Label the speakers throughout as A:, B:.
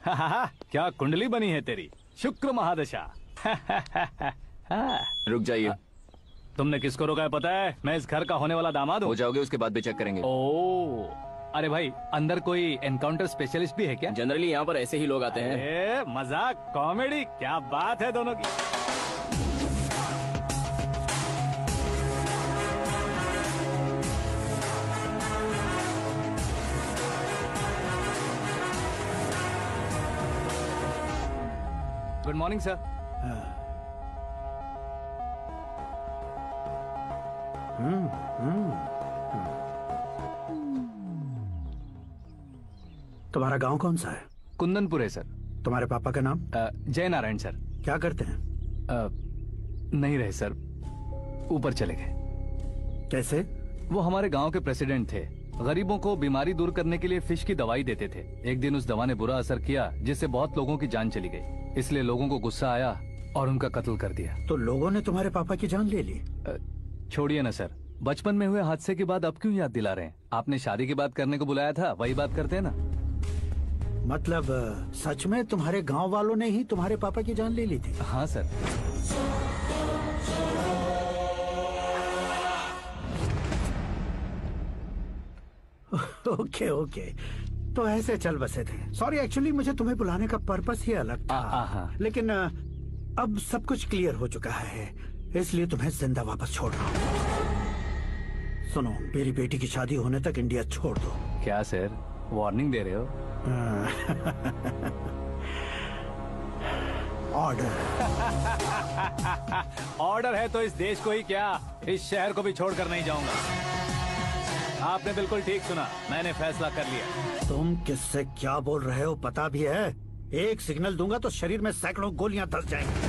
A: क्या कुंडली बनी है तेरी, शुक्र महादशा।
B: रुक जाइए।
A: तुमने किसको रोका है पता है? मैं इस घर का होने वाला दामाद हूँ।
B: हो जाओगे उसके बाद भी चेक करेंगे।
A: ओ, अरे भाई अंदर कोई एनकाउंटर स्पेशलिस्ट भी है क्या?
B: जनरली यहाँ पर ऐसे ही लोग आते हैं।
A: मजाक कॉमेडी, क्या बात है दोनों की। Good morning sir.
C: तुम्हारा गांव कौन सा है?
A: कुंदनपुर है सर।
C: तुम्हारे पापा का नाम?
A: जय नारायण सर।
C: क्या करते हैं?
A: नहीं रहे सर, ऊपर चले गए।
C: कैसे?
A: वो हमारे गांव के प्रेसिडेंट थे। गरीबों को बीमारी दूर करने के लिए फिश की दवाई देते थे। एक दिन उस दवा ने बुरा असर किया जिससे बहुत लोगों की जान चली गई। इसलिए लोगों को गुस्सा आया और उनका कत्ल कर दिया।
C: तो लोगों ने तुम्हारे पापा की जान ले ली?
A: छोड़िए ना सर, बचपन में हुए हादसे के बाद अब क्यों याद दिला रहे हैं? आपने शादी की बात करने को बुलाया था, वही बात करते हैं ना।
C: मतलब सच में तुम्हारे गांव वालों ने ही तुम्हारे पापा की जान ले ली थी?
A: हाँ सर।
C: ओके ओके, तो ऐसे चल बसे थे। सॉरी, एक्चुअली मुझे तुम्हें बुलाने का पर्पस ही अलग था। लेकिन अब सब कुछ क्लियर हो चुका है, इसलिए तुम्हें जिंदा वापस छोड़ रहा हूँ। सुनो, मेरी बेटी की शादी होने तक इंडिया छोड़ दो।
A: क्या सर, वार्निंग दे रहे हो?
C: ऑर्डर।
A: ऑर्डर है तो इस देश को ही क्या, इस शहर को भी छोड़कर नहीं जाऊंगा। आपने बिल्कुल ठीक सुना, मैंने फैसला कर लिया।
C: तुम किससे क्या बोल रहे हो पता भी है? एक सिग्नल दूंगा तो शरीर में सैकड़ों गोलियां धस जाएंगी।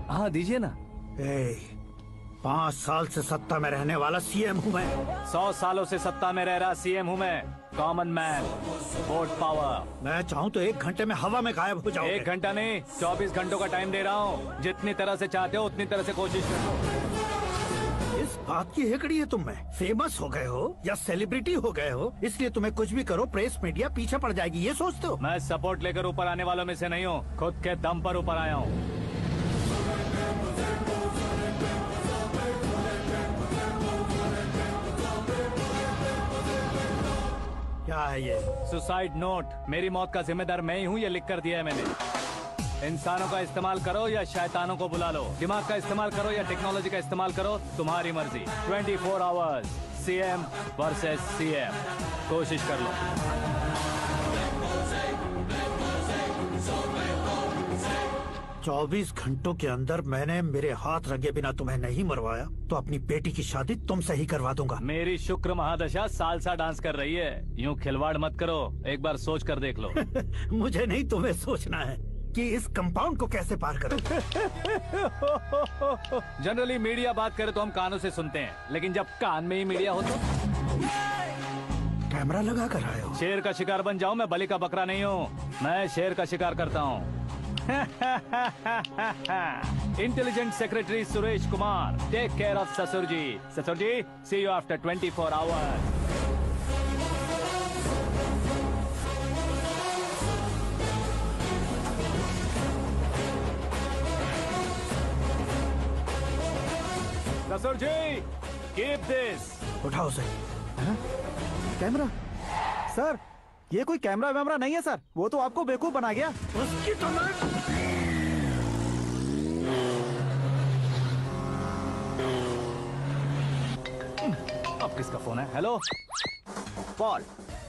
A: हाँ दीजिए ना।
C: 5 साल से सत्ता में रहने वाला सीएम हूँ मैं।
A: 100 सालों से सत्ता में रह रहा सीएम हूँ मैं। Common man, vote power.
C: मैं चाहूँ तो 1 घंटे में हवा में गायब हो जाऊँ।
A: 1 घंटा नहीं, 24 घंटों का टाइम दे रहा हूँ। जितनी तरह से चाहते हो उतनी तरह से कोशिश करो।
C: इस बात की हेकड़ी है तुम में? फेमस हो गए हो या सेलिब्रिटी हो गए हो, इसलिए तुम्हें कुछ भी करो प्रेस मीडिया पीछे पड़ जाएगी, ये सोचते हो?
A: मैं सपोर्ट लेकर ऊपर आने वालों में से नहीं हूँ, खुद के दम पर ऊपर आया हूँ।
C: क्या है ये?
A: Suicide note. मेरी मौत का जिम्मेदार मैं ही हूँ, ये लिख कर दिया है मैंने। इंसानों का इस्तेमाल करो या शैतानों को बुला लो, दिमाग का इस्तेमाल करो या टेक्नोलॉजी का इस्तेमाल करो, तुम्हारी मर्जी। 24 आवर्स सीएम वर्सेस सीएम, कोशिश कर लो।
C: चौबीस घंटों के अंदर मैंने मेरे हाथ रंगे बिना तुम्हें नहीं मरवाया तो अपनी बेटी की शादी तुमसे ही करवा दूंगा।
A: मेरी शुक्र महादशा सालसा डांस कर रही है, यूं खिलवाड़ मत करो, एक बार सोच कर देख लो।
C: मुझे नहीं, तुम्हें सोचना है कि इस कंपाउंड को कैसे पार करो।
A: जनरली मीडिया बात करे तो हम कानों से सुनते हैं, लेकिन जब कान में ही मीडिया हो तो
C: कैमरा लगा कर आए हो।
A: शेर का शिकार बन जाऊं, मैं बलि का बकरा नहीं हूँ, मैं शेर का शिकार करता हूँ। Intelligent secretary Suresh Kumar, take care of ससुर जी। ससुर जी, सी यू आफ्टर 24 आवर्स। ससुर जी, कीप दिस।
C: उठाओ सही।
D: कैमरा? सर, ये कोई कैमरा वैमरा नहीं है सर, वो तो आपको बेवकूफ बना गया।
C: उसकी तो मैं...
A: अब किसका फोन है? हेलो
E: पॉल,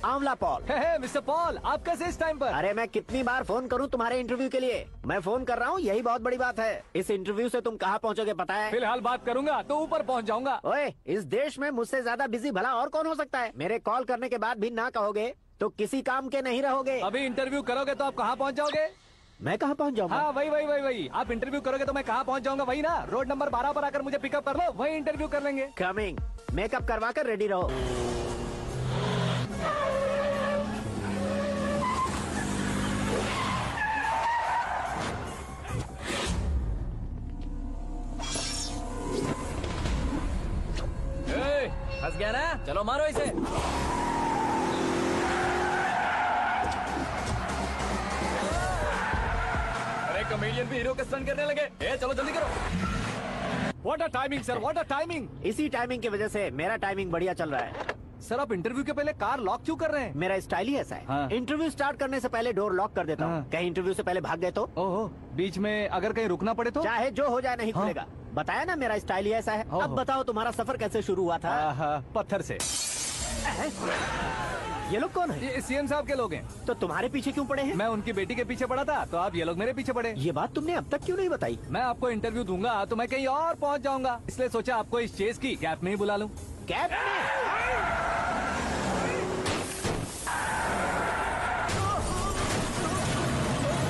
E: आंवला पॉल।
A: हे मिस्टर पॉल, आप कैसे इस टाइम पर?
E: अरे मैं कितनी बार फोन करूं तुम्हारे इंटरव्यू के लिए? मैं फोन कर रहा हूं, यही बहुत बड़ी बात है। इस इंटरव्यू से तुम कहां पहुंचोगे पता है?
A: फिलहाल बात करूंगा तो ऊपर पहुंच जाऊंगा।
E: ओए, इस देश में मुझसे ज्यादा बिजी भला और कौन हो सकता है? मेरे कॉल करने के बाद भी ना कहोगे तो किसी काम के नहीं रहोगे।
A: अभी इंटरव्यू करोगे तो आप कहाँ पहुँच जाओगे?
E: मैं कहाँ पहुँच जाऊंगा?
A: हाँ वही। आप इंटरव्यू करोगे तो मैं कहाँ पहुँच जाऊंगा? वही ना, रोड नंबर 12 पर आकर मुझे पिकअप कर लो, वही इंटरव्यू कर लेंगे।
E: कमिंग। मेकअप करवा कर रेडी रहो।
A: फंस गया ना? चलो मारो इसे।
B: विलियन भी हीरो के स्टंट करने लगे। ए चलो जल्दी करो।
A: What a timing sir, what a timing.
E: इसी टाइमिंग की वजह से मेरा टाइमिंग बढ़िया चल रहा है।
A: सर आप इंटरव्यू के पहले कार लॉक क्यों कर रहे हैं?
E: मेरा स्टाइल ही ऐसा है।
A: हाँ।
E: इंटरव्यू स्टार्ट करने से पहले डोर लॉक कर देता हूँ।
A: हाँ।
E: कहीं इंटरव्यू से पहले भाग गए तो
A: ओहो, बीच में अगर कहीं रुकना पड़े तो?
E: चाहे जो हो जाए नहीं
A: हाँ।
E: खुलेगा। बताया ना मेरा स्टाइल ही ऐसा है।
A: ओहो।
E: अब बताओ तुम्हारा सफर कैसे शुरू हुआ था?
A: पत्थर से।
E: ये लोग कौन है?
A: ये सीएम साहब के लोग हैं।
E: तो तुम्हारे पीछे क्यों पड़े हैं?
A: मैं उनकी बेटी के पीछे पड़ा था, तो आप ये लोग मेरे पीछे पड़े।
E: ये बात तुमने अब तक क्यों नहीं बताई?
A: मैं आपको इंटरव्यू दूंगा तो मैं कहीं और पहुंच जाऊंगा, इसलिए सोचा आपको इस चेस की कैप में ही बुला लूं।
E: कैब में?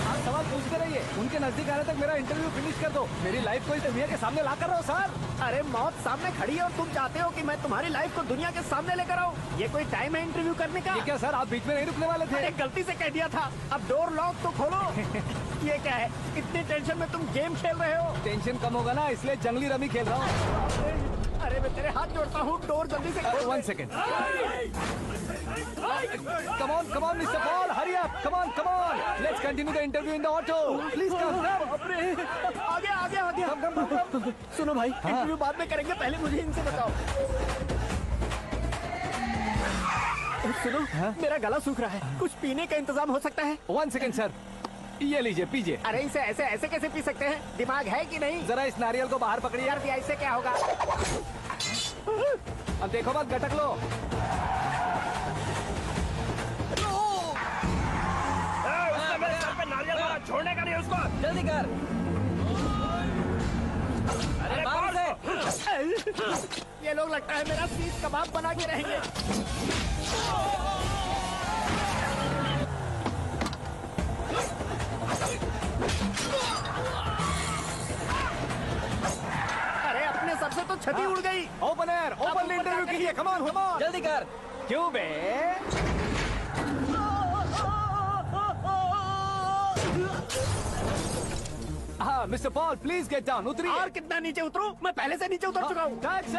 A: आप सवाल पूछते रहिए, उनके नजदीक आने तक मेरा इंटरव्यू फिनिश कर दो। मेरी लाइफ को इस दुनिया के सामने ला कर रहा हूँ सर।
E: अरे मौत सामने खड़ी है और तुम चाहते हो कि मैं तुम्हारी लाइफ को दुनिया के सामने लेकर आऊं? ये कोई टाइम है इंटरव्यू करने का?
A: ये क्या सर, आप बीच में नहीं रुकने वाले थे?
E: अरे गलती से कह दिया था। अब डोर लॉक तो खोलो। ये क्या है? इतनी टेंशन में तुम गेम खेल रहे हो?
A: टेंशन कम होगा ना, इसलिए जंगली रमी खेल रहा हूँ।
E: अरे मैं तेरे हाथ जोड़ता हूँ, डोर जल्दी से खोल।
A: 1 second. Come on, Mr. Paul, hurry up. Come on. Let's continue the interview in the auto. Please come.
E: आगे।
A: Come.
E: सुनो भाई, इंटरव्यू बाद में करेंगे, पहले मुझे इनसे बताओ। सुनो, मेरा गला सूख रहा है, कुछ पीने का इंतजाम हो सकता है?
A: 1 सेकेंड सर, ये लीजिए पीजिए।
E: अरे इसे ऐसे कैसे पी सकते हैं? दिमाग है कि नहीं?
A: जरा इस नारियल को बाहर पकड़िए।
E: यार दिया, इससे क्या होगा?
A: अब देखो मत, गटक लो।
B: छोड़ने का नहीं उसको। जल्दी कर। अरे बाहर से।
E: ये लोग लगता है मेरा सीख कबाब बना के रहेंगे। अरे अपने सर से तो छती उड़ गई।
A: ओपन एयर, ओपन इंटरव्यू कीजिए। Come on.
B: जल्दी कर।
A: क्यों बे? हाँ mister Paul, please get down. उतरिए।
E: और कितना नीचे उतरूं? मैं पहले से नीचे उतर चुका हूँ।
A: टैक्सी!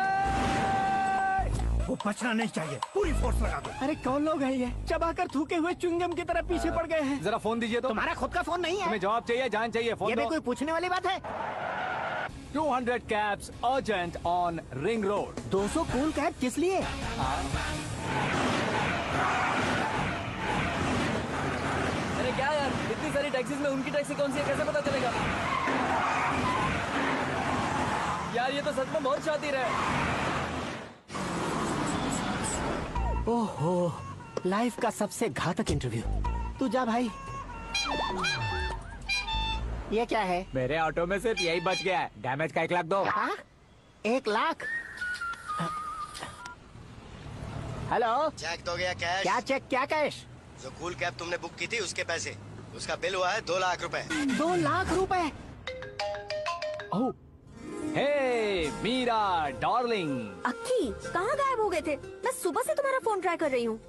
C: वो बचना नहीं चाहिए, पूरी फोर्स लगा दो।
E: अरे कौन लोग हैं ये? चबाकर थूके हुए च्युइंगम की तरह पीछे पड़ गए हैं।
A: जरा फोन दीजिए तो।
E: तुम्हारा खुद का फोन नहीं है?
A: तुम्हें जवाब चाहिए, जान चाहिए, फोन
E: ये भी
A: दो।
E: कोई पूछने वाली बात है?
A: 200 cabs urgent on Ring Road.
E: 200 cool cab किस लिए?
B: अरे क्या यार, इतनी सारी टैक्सीज में उनकी टैक्सी कौन सी है, कैसे पता चलेगा? यार ये तो सच में बहुत शातिर है।
E: ओहो, लाइफ का सबसे घातक इंटरव्यू। तू जा भाई। ये क्या है?
A: मेरे ऑटो में सिर्फ यही बच गया है। डैमेज का 1 लाख दो।
E: हाँ? 1 लाख? हेलो,
F: चेक तो गया कैश।
E: क्या चेक, क्या कैश?
F: जो कूल कैब तुमने बुक की थी उसके पैसे, उसका बिल हुआ है 2 लाख रुपए।
E: 2 लाख रुपए?
A: ओह, हे मीरा डार्लिंग।
G: अक्की, कहाँ गायब हो गए थे? मैं सुबह से तुम्हारा फोन ट्राई कर रही हूँ।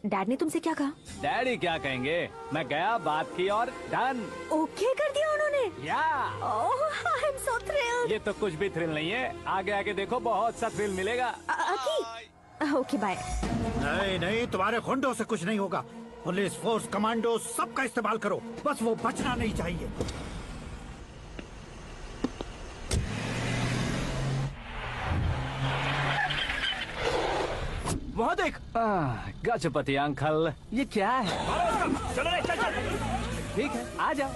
G: डैड ने तुमसे क्या कहा?
A: डैडी क्या कहेंगे, मैं गया, बात की और डन।
G: ओके कर दिया उन्होंने?
A: या
G: ओह, आई एम सो थ्रिल्ड।
A: ये तो कुछ भी थ्रिल नहीं है, आगे आगे देखो बहुत सा थ्रिल मिलेगा।
G: अक्की, ओके बाय।
C: नहीं, तुम्हारे गुंडों से कुछ नहीं होगा। पुलिस फोर्स, कमांडो, सबका इस्तेमाल करो, बस वो बचना नहीं चाहिए।
A: वहाँ देख। गजपति अंकल, ये क्या है?
B: चलो रे, चल।
A: ठीक है, आ जाओ।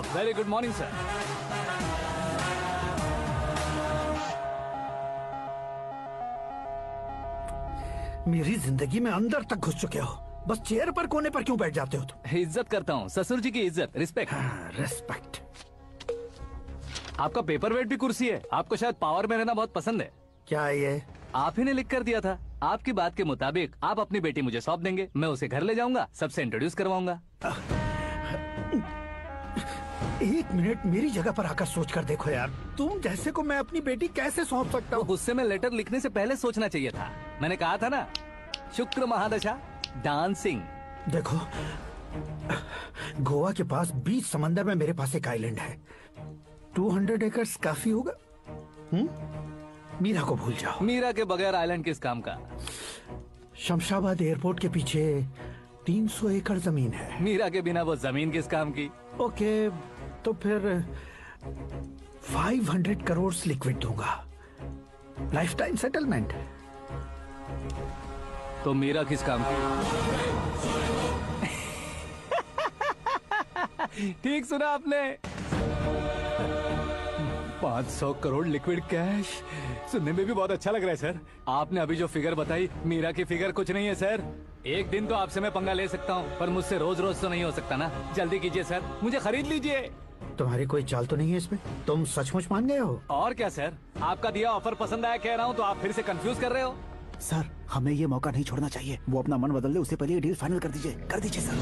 A: Very good morning sir.
C: मेरी जिंदगी में अंदर तक घुस चुके हो, बस चेयर पर कोने पर क्यों बैठ जाते हो तुम?
A: इज्जत करता हूँ, ससुर जी की इज्जत, रिस्पेक्ट।
C: रेस्पेक्ट।
A: आपका पेपर वेट भी कुर्सी है। आपको शायद पावर में रहना बहुत पसंद है।
C: क्या है ये?
A: आप ही ने लिख कर दिया था। आपकी बात के मुताबिक आप अपनी बेटी मुझे सौंप देंगे, मैं उसे घर ले जाऊंगा, सबसे इंट्रोड्यूस करवाऊंगा।
C: एक मिनट मेरी जगह पर आकर सोच कर देखो यार, तुम जैसे को मैं अपनी बेटी कैसे सौंप सकता
A: तो
C: हूँ?
A: गुस्से में लेटर लिखने से पहले सोचना चाहिए था। मैंने कहा था ना, शुक्र महादशा डांसिंग।
C: देखो, गोवा के पास बीच समंदर में मेरे पास एक आइलैंड है। 200 एकर्स काफी होगा। मीरा को भूल जाओ।
A: मीरा के बगैर आइलैंड किस काम का?
C: शमशाबाद एयरपोर्ट के पीछे 300 एकड़ जमीन है।
A: मीरा के बिना वो जमीन किस काम की?
C: ओके, तो फिर 500 करोड़ लिक्विड दूंगा, लाइफ टाइम सेटलमेंट।
A: तो मीरा किस काम की? ठीक सुना आपने, 500 करोड़ लिक्विड कैश। सुनने में भी बहुत अच्छा लग रहा है सर। आपने अभी जो फिगर बताई, मीरा की फिगर कुछ नहीं है सर। एक दिन तो आपसे मैं पंगा ले सकता हूँ, पर मुझसे रोज रोज तो नहीं हो सकता ना। जल्दी कीजिए सर, मुझे खरीद लीजिए।
C: तुम्हारी कोई चाल तो नहीं है इसमें? तुम सचमुच मान गए हो?
A: और क्या सर, आपका दिया ऑफर पसंद आया कह रहा हूँ, तो आप फिर से कंफ्यूज कर रहे हो।
D: सर, हमें ये मौका नहीं छोड़ना चाहिए। वो अपना मन बदल दे, उससे पहले ये डील फाइनल कर दीजिए। कर दीजिए सर।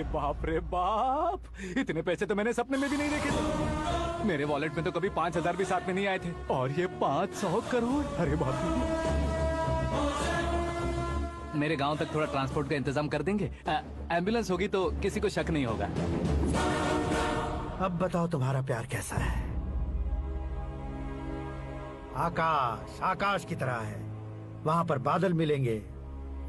A: बाप रे बाप, इतने पैसे तो मैंने सपने में भी नहीं देखे थे। मेरे वॉलेट में तो कभी 5000 भी साथ में नहीं आए थे, और ये 500 करोड़। अरे बाप रे। मेरे गांव तक थोड़ा ट्रांसपोर्ट का इंतजाम कर देंगे? एम्बुलेंस होगी तो किसी को शक नहीं होगा।
C: अब बताओ तुम्हारा प्यार कैसा है? आकाश आकाश की तरह है, वहाँ पर बादल मिलेंगे,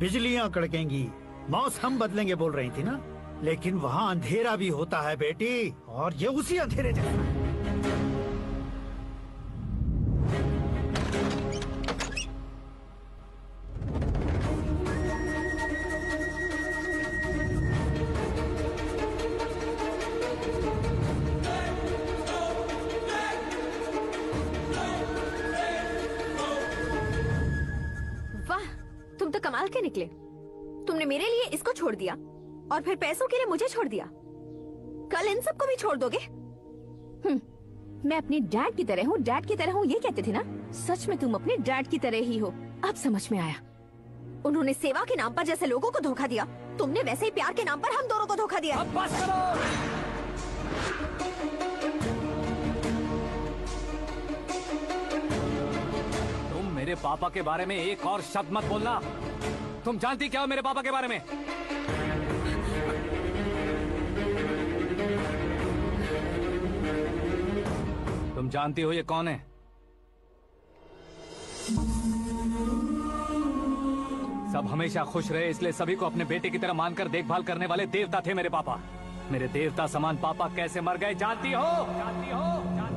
C: बिजलियां कड़केंगी, मौसम बदलेंगे बोल रही थी ना। लेकिन वहाँ अंधेरा भी होता है बेटी, और ये उसी अंधेरे जैसा है।
G: वाह, तुम तो कमाल के निकले। तुमने मेरे लिए इसको छोड़ दिया और फिर पैसों के लिए मुझे छोड़ दिया। कल इन सबको भी छोड़ दोगे? मैं अपने डैड की तरह हूँ, डैड की तरह हूँ, ये कहते थे ना। सच में तुम अपने डैड की तरह ही हो। अब समझ में आया। उन्होंने सेवा के नाम पर जैसे लोगों को धोखा दिया, तुमने वैसे ही प्यार के नाम पर हम दोनों को धोखा दिया।
A: अब बस करो। तुम मेरे पापा के बारे में एक और शब्द मत बोलना। तुम जानती क्या हो मेरे पापा के बारे में? तुम जानती हो ये कौन है? सब हमेशा खुश रहे, इसलिए सभी को अपने बेटे की तरह मानकर देखभाल करने वाले देवता थे मेरे पापा। मेरे देवता समान पापा कैसे मर गए जानती हो? जानती हो?